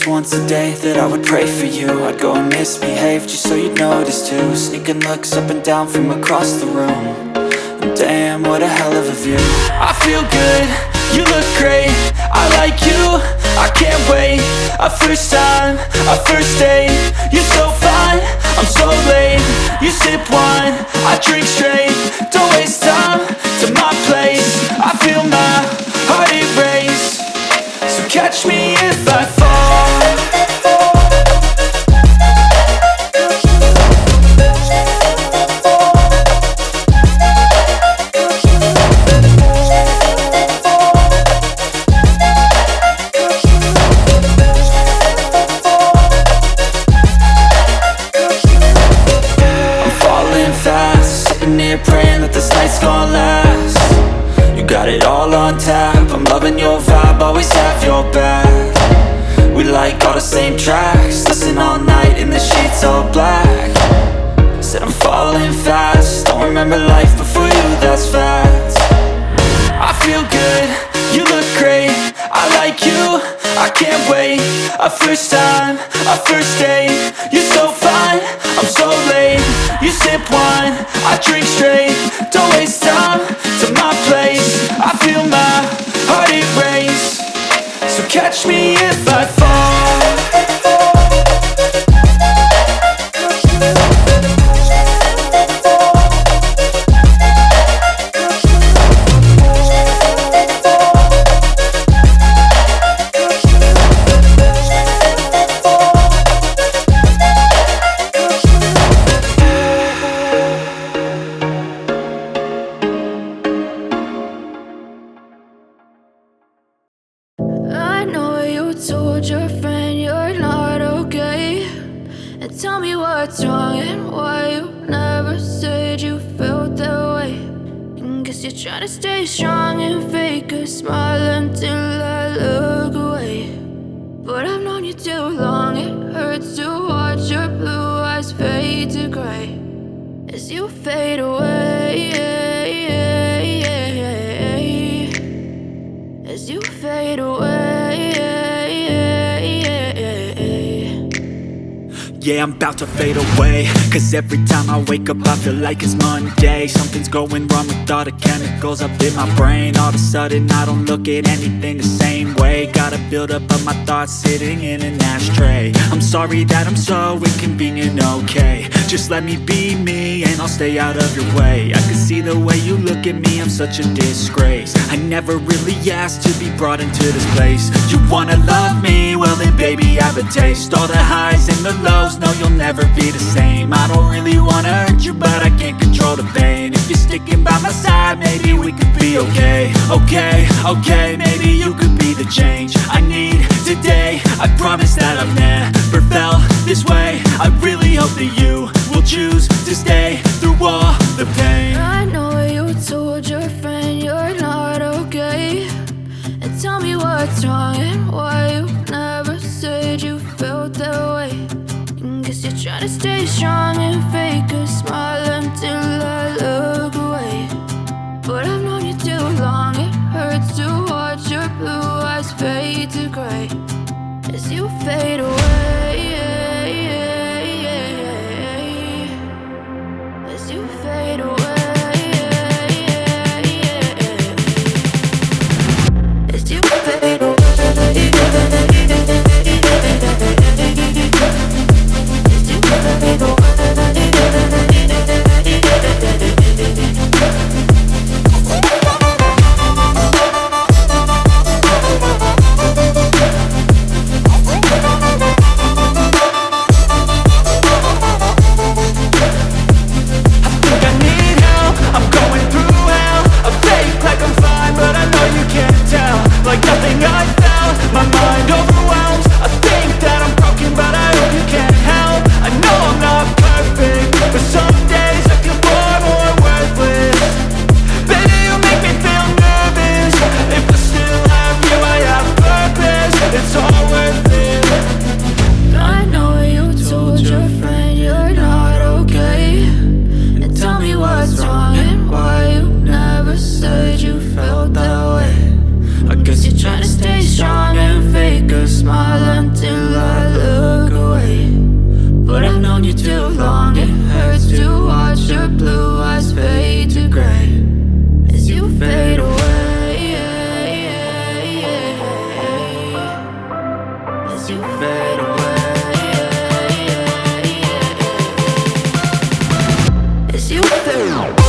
once a day that I would pray for you. I'd go and misbehave just so you'd notice too. Sneaking looks up and down from across the room. And damn, what a hell of a view. I feel good, you look great, I like you, I can't wait. A first time, a first date, you're so fine, I'm so late. You sip wine, I drink straight. Don't waste time to my place. I feel my heart erase. So catch me if I fall. Praying that this night's gonna last. You got it all on tap, I'm loving your vibe, always have your back. We like all the same tracks, listen all night in the sheets all black. Said I'm falling fast, don't remember life before you, that's fact. I feel good, you look great, I like you, I can't wait. A first time, a first date, you're so fine, I'm so late. You sip wine, I drink straight. Don't waste time to my place. I feel my heart erase. So catch me if I fall. Told your friend you're not okay, and tell me what's wrong and why you never said you felt that way. And guess you're trying to stay strong and fake a smile until I look away. But I've known you too long, it hurts to watch your blue eyes fade to gray as you fade away, as you fade away. Yeah, I'm about to fade away, cause every time I wake up I feel like it's Monday. Something's going wrong with all the chemicals up in my brain. All of a sudden I don't look at anything the same way. Gotta build up of my thoughts sitting in an ashtray. I'm sorry that I'm so inconvenient, okay. Just let me be me and I'll stay out of your way. I can see the way you look at me, I'm such a disgrace. I never really asked to be brought into this place. You wanna love me? Well then baby I have a taste. All the highs and the lows, no you'll never be the same. I don't really wanna hurt you but I can't control the pain. If you're sticking by my side maybe we could be okay. Okay, maybe you could be the change I need today. I promise that I've never felt this way. I really hope that you will choose to stay through all the pain. I know you told your friend you're not okay, and tell me what's wrong and why you never said you felt that way. And guess you're trying to stay strong and fake a smile until I look away. But I've known you too long, it hurts to watch your blue eyes fade to gray as you fade away. you.